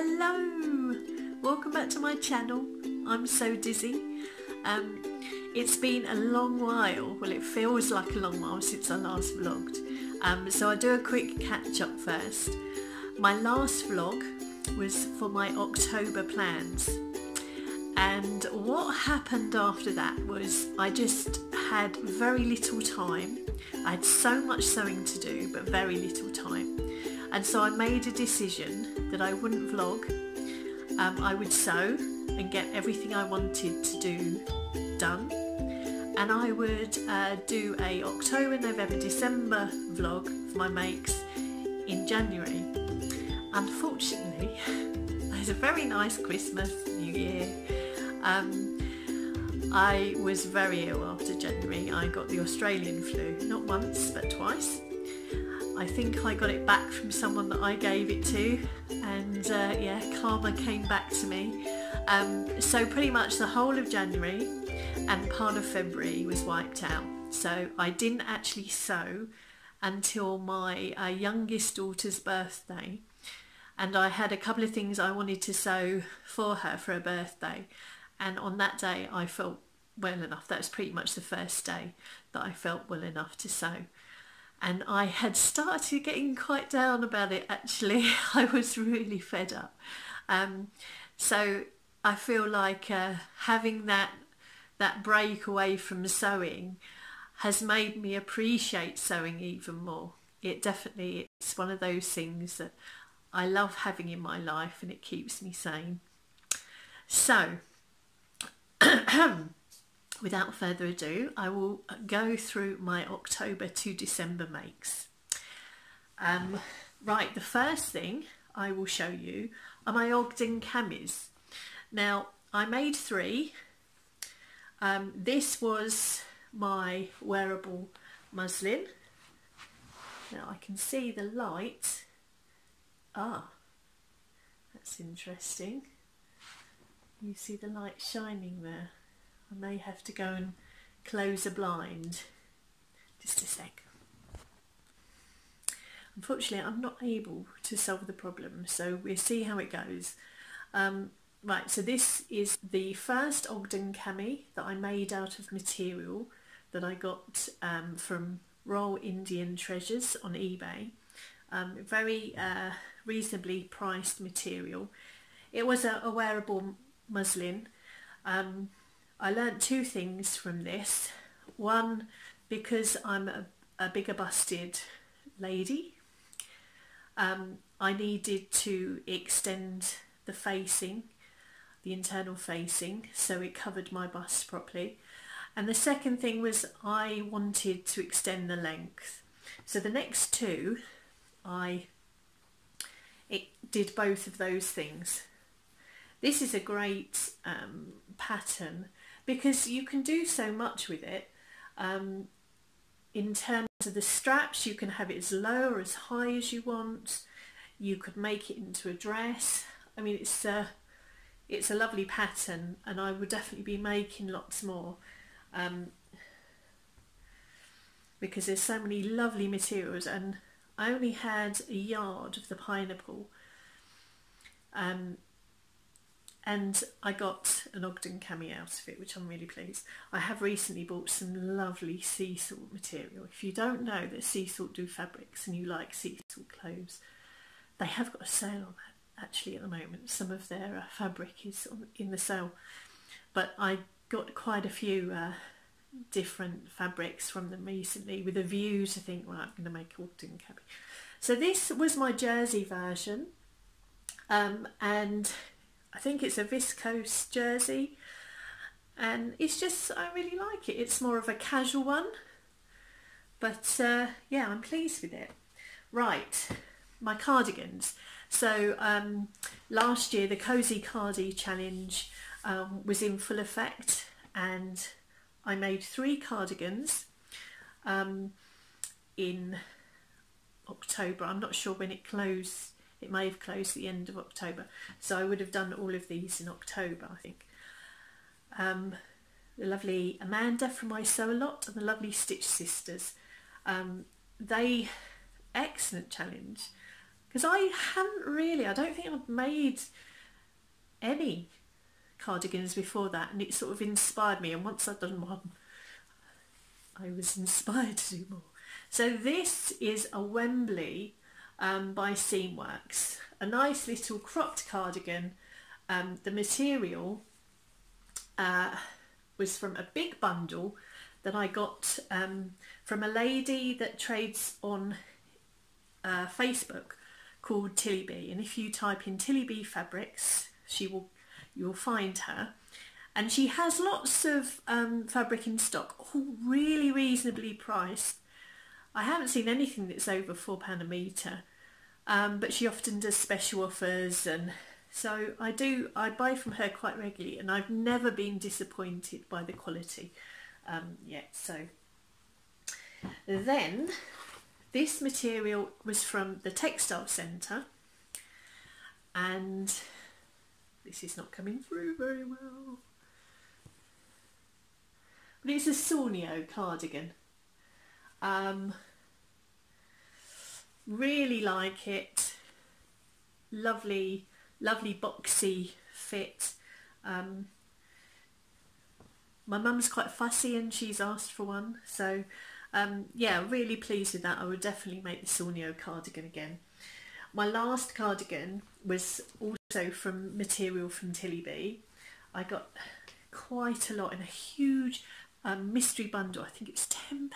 Hello! Welcome back to my channel. I'm so dizzy. It's been a long while, well it feels like a long while since I last vlogged. So I'll do a quick catch up first. My last vlog was for my October plans. And what happened after that was I just had very little time. I had so much sewing to do, but very little time. And so I made a decision that I wouldn't vlog. I would sew and get everything I wanted to do done. And I would do a October, November, December vlog for my makes in January. Unfortunately, it was a very nice Christmas, New Year. I was very ill after January. I got the Australian flu, not once but twice. I think I got it back from someone that I gave it to, and yeah, karma came back to me. So pretty much the whole of January and part of February was wiped out. So I didn't actually sew until my youngest daughter's birthday, and I had a couple of things I wanted to sew for her for her birthday, and on that day I felt well enough. That was pretty much the first day that I felt well enough to sew. And I had started getting quite down about it actually. I was really fed up. So I feel like having that break away from sewing has made me appreciate sewing even more. It's one of those things that I love having in my life, and it keeps me sane. So without further ado, I will go through my October to December makes. Right, the first thing I will show you are my Ogden camis. Now, I made 3. This was my wearable muslin. Now I can see the light. Ah, that's interesting. You see the light shining there. I may have to go and close a blind. Just a sec. Unfortunately, I'm not able to solve the problem, so we'll see how it goes. Right, so this is the first Ogden cami that I made out of material that I got from Royal Indian Treasures on eBay. Very reasonably priced material. It was a wearable muslin. I learnt 2 things from this. One, because I'm a bigger busted lady, I needed to extend the facing, the internal facing, so it covered my bust properly. And the second thing was I wanted to extend the length. So the next 2, it did both of those things. This is a great pattern because you can do so much with it. In terms of the straps, you can have it as low or as high as you want. You could make it into a dress. I mean, it's a lovely pattern, and I would definitely be making lots more because there's so many lovely materials, and I only had a yard of the pineapple. And I got an Ogden cami out of it, which I'm really pleased. I have recently bought some lovely sea salt material. If you don't know that Sea Salt do fabrics and you like sea salt clothes, they have got a sale on that actually at the moment. Some of their fabric is in the sale. But I got quite a few different fabrics from them recently with a view to think, well, I'm going to make Ogden cami. So this was my jersey version, and I think it's a viscose jersey, and it's just, I really like it. It's more of a casual one, but yeah, I'm pleased with it. Right, my cardigans. So last year the Cozy Cardi Challenge was in full effect, and I made 3 cardigans in October. I'm not sure when it closed. It may have closed at the end of October, so I would have done all of these in October, I think. The lovely Amanda from I Sew A Lot and the lovely Stitch Sisters. They, excellent challenge. because I don't think I've made any cardigans before that, and it sort of inspired me, and once I'd done one I was inspired to do more. So this is a Wembley by Seamworks, a nice little cropped cardigan. The material was from a big bundle that I got from a lady that trades on Facebook called Tilly B, and if you type in Tilly B Fabrics, you'll find her, and she has lots of fabric in stock, all really reasonably priced. I haven't seen anything that's over £4 a metre, but she often does special offers, and so I buy from her quite regularly, and I've never been disappointed by the quality yet. So then this material was from the Textile Centre, and this is not coming through very well, but it's a Sawneo cardigan. Really like it. Lovely boxy fit. My mum's quite fussy and she's asked for one, so yeah, really pleased with that. I would definitely make the Sawneo cardigan again. My last cardigan was also from material from Tilly B. I got quite a lot in a huge mystery bundle. I think it's £10.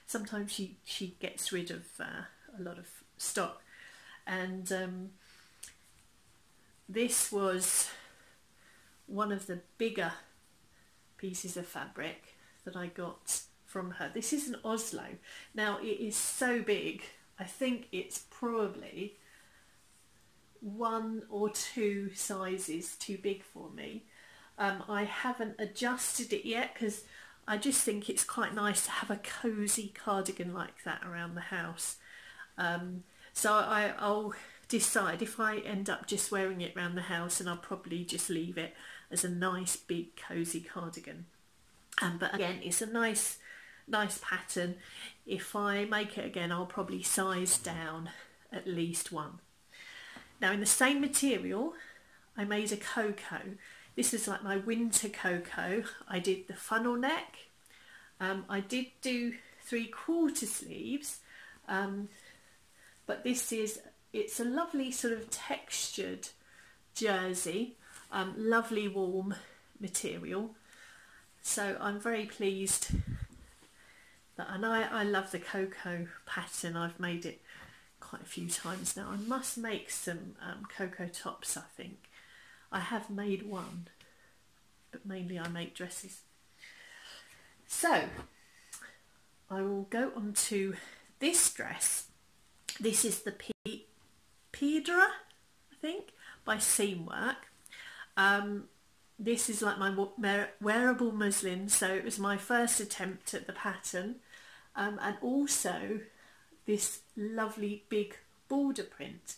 Sometimes she gets rid of a lot of stock, and this was one of the bigger pieces of fabric that I got from her. This is an Oslo. Now it is so big, I think it's probably 1 or 2 sizes too big for me. I haven't adjusted it yet because I just think it's quite nice to have a cosy cardigan like that around the house. So I'll decide if I end up just wearing it around the house, and I'll probably just leave it as a nice big cosy cardigan. But again, it's a nice pattern. If I make it again, I'll probably size down at least 1. Now in the same material, I made a cocoa. This is like my winter cocoa. I did the funnel neck. I did do 3/4 sleeves, but it's a lovely sort of textured jersey, lovely warm material. So I'm very pleased that, and I love the cocoa pattern. I've made it quite a few times now. I must make some cocoa tops, I think. I have made one, but mainly I make dresses. So I will go on to this dress. This is the Pedra, I think, by Seamwork. This is like my wearable muslin, so it was my first attempt at the pattern, and also this lovely big border print.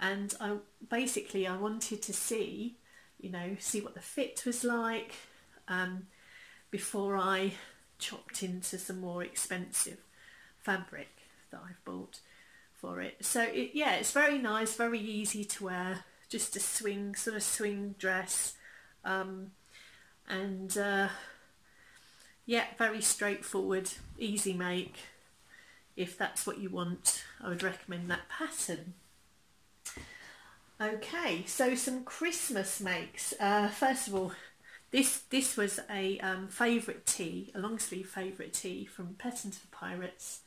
And I wanted to see what the fit was like before I chopped into some more expensive fabric that I've bought for it. So it's very nice, very easy to wear, just a sort of swing dress, and very straightforward, easy make. If that's what you want, I would recommend that pattern. Okay, so some Christmas makes. First of all, this was a favourite tee, a long sleeve favourite tee from Pettons for Pirates.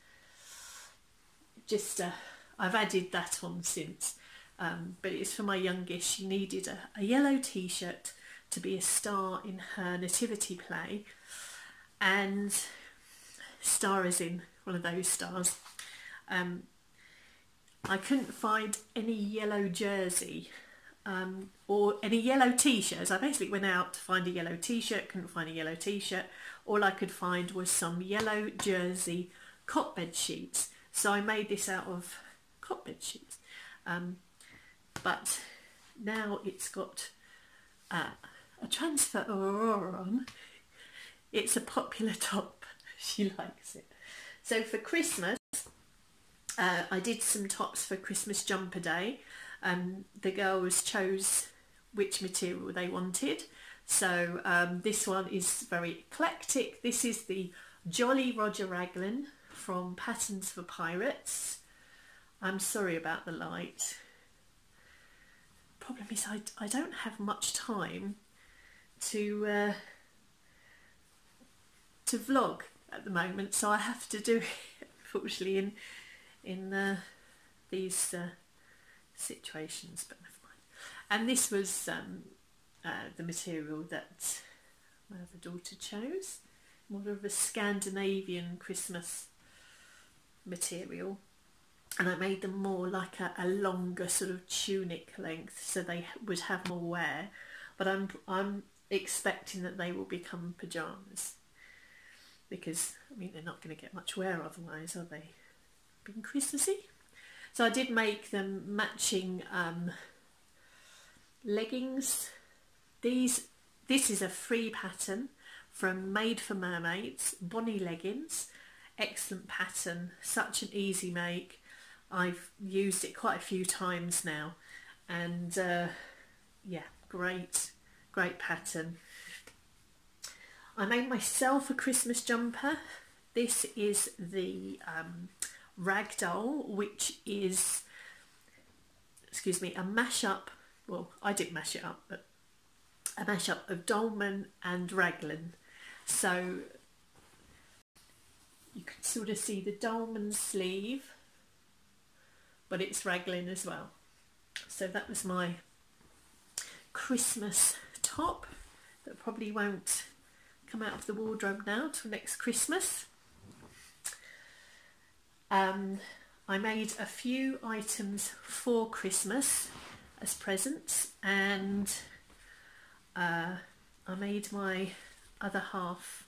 I've added that on since, but it's for my youngest. She needed a yellow t-shirt to be a star in her nativity play, and star as in one of those stars. I couldn't find any yellow jersey or any yellow t-shirts. I basically went out to find a yellow t-shirt, couldn't find a yellow t-shirt. All I could find was some yellow jersey cot bed sheets. So I made this out of cot bed sheets. But now it's got a transfer Aurora on. It's a popular top. She likes it. So for Christmas, I did some tops for Christmas jumper day. The girls chose which material they wanted. So this one is very eclectic. This is the Jolly Roger Raglan from Patterns for Pirates. I'm sorry about the light. Problem is I don't have much time to vlog at the moment, so I have to do it unfortunately in these situations, but never mind. And this was the material that my other daughter chose, more of a Scandinavian Christmas material, and I made them more like a longer sort of tunic length, so they would have more wear, but I'm expecting that they will become pyjamas, because I mean they're not going to get much wear otherwise, are they, being Christmassy? So I did make them matching leggings. This is a free pattern from Made for Mermaids, Bonnie leggings. Excellent pattern, such an easy make. I've used it quite a few times now, and yeah, great pattern. I made myself a Christmas jumper. This is the Ragdoll, which is, excuse me, a mashup. Well, I didn't mash it up, but a mashup of Dolman and Raglan. So you can sort of see the Dolman sleeve, but it's Raglan as well. So that was my Christmas top that probably won't come out of the wardrobe now till next Christmas. I made a few items for Christmas as presents, and I made my other half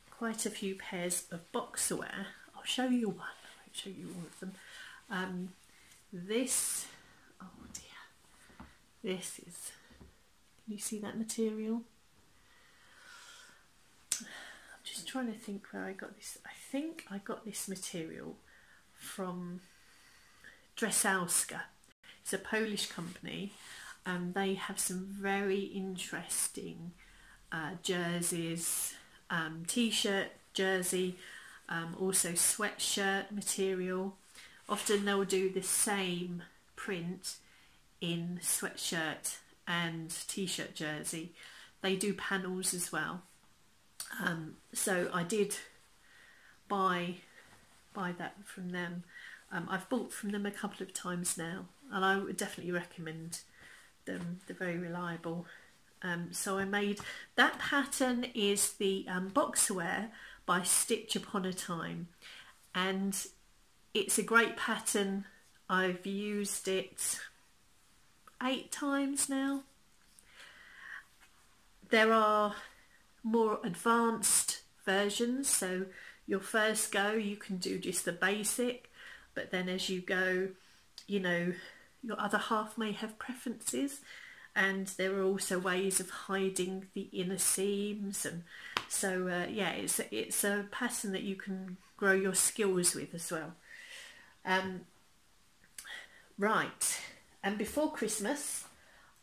quite a few pairs of boxerwear. I'll show you one, I won't show you all of them. This, oh dear, this is, can you see that material? I'm just trying to think where I got this. I think I got this material from Dressalska. It's a Polish company, and they have some very interesting jerseys, t-shirt, jersey, also sweatshirt material. Often they'll do the same print in sweatshirt and t-shirt jersey. They do panels as well. So I did buy that from them. I've bought from them a couple of times now, and I would definitely recommend them. They're very reliable. So I made that pattern is the boxerwear by Stitch Upon a Time, and it's a great pattern. I've used it 8 times now. There are more advanced versions, so your first go you can do just the basic, but then as you go, you know, your other half may have preferences, and there are also ways of hiding the inner seams, and so yeah, it's a pattern that you can grow your skills with as well. Right, and before Christmas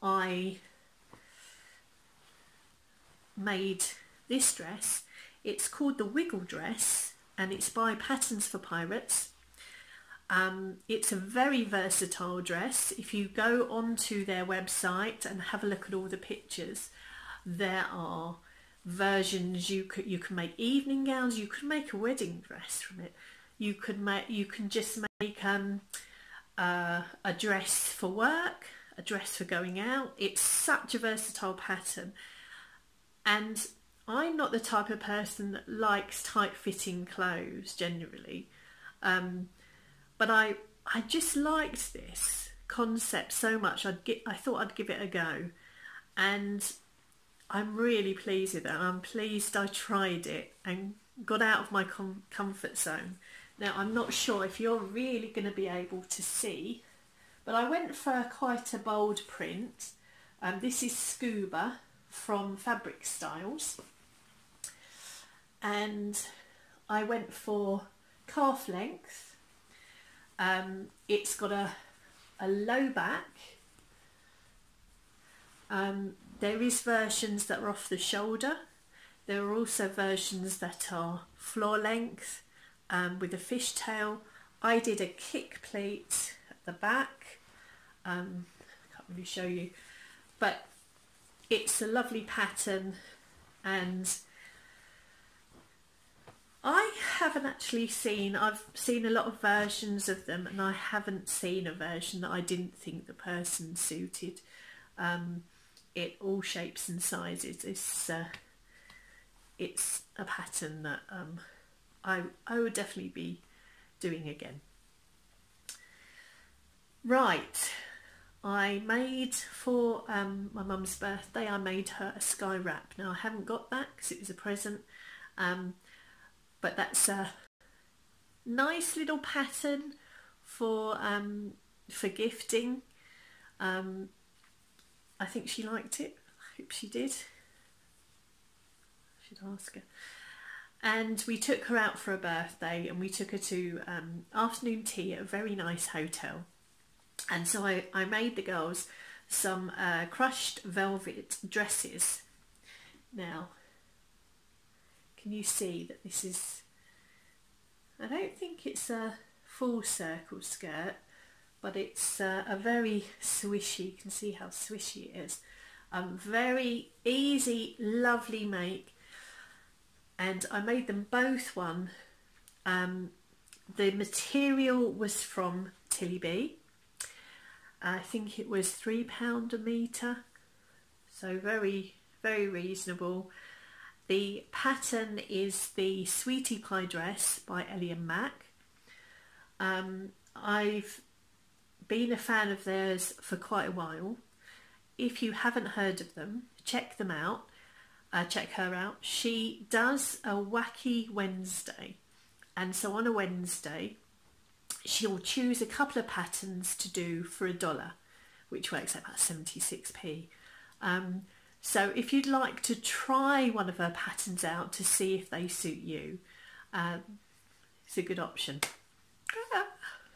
I made this dress. It's called the Wiggle Dress, and it's by Patterns for Pirates. It's a very versatile dress. If you go onto their website and have a look at all the pictures, there are versions. You can make evening gowns. You can make a wedding dress from it. You can just make a dress for work, a dress for going out. It's such a versatile pattern, and I'm not the type of person that likes tight-fitting clothes generally, but I just liked this concept so much. I thought I'd give it a go, and I'm really pleased with it. I'm pleased I tried it and got out of my comfort zone. Now I'm not sure if you're really going to be able to see, but I went for quite a bold print. This is Scuba from Fabric Styles, and I went for calf length, It's got a low back. There is versions that are off the shoulder. There are also versions that are floor length with a fishtail. I did a kick pleat at the back. I can't really show you, but it's a lovely pattern, and I haven't actually seen, I've seen a lot of versions of them, and I haven't seen a version that I didn't think the person suited. It all shapes and sizes. It's a pattern that I would definitely be doing again. Right, I made for my mum's birthday, I made her a sky wrap. Now I haven't got that because it was a present, but that's a nice little pattern for gifting. I think she liked it. I hope she did. I should ask her. And we took her out for a birthday, and we took her to afternoon tea at a very nice hotel. And so I made the girls some crushed velvet dresses. Now, can you see that this is, I don't think it's a full circle skirt, but it's a very swishy, you can see how swishy it is. Very easy, lovely make. And I made them both one. The material was from Tilly B. I think it was £3 a metre, so very, very reasonable. The pattern is the Sweetie Pie dress by Ellie and Mac. I've been a fan of theirs for quite a while. If you haven't heard of them, check them out. Check her out. She does a wacky Wednesday, and so on a Wednesday she'll choose a couple of patterns to do for $1, which works out about 76p. So if you'd like to try one of her patterns out to see if they suit you, it's a good option.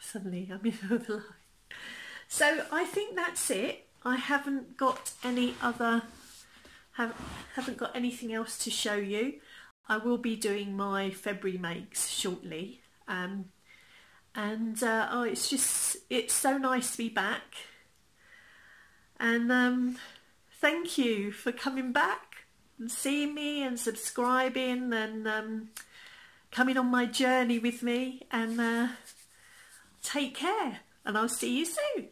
Suddenly I'm in the line. So I think that's it. I haven't got any other, haven't got anything else to show you. I will be doing my February makes shortly. Oh, it's so nice to be back. And thank you for coming back and seeing me and subscribing and coming on my journey with me. And take care, and I'll see you soon.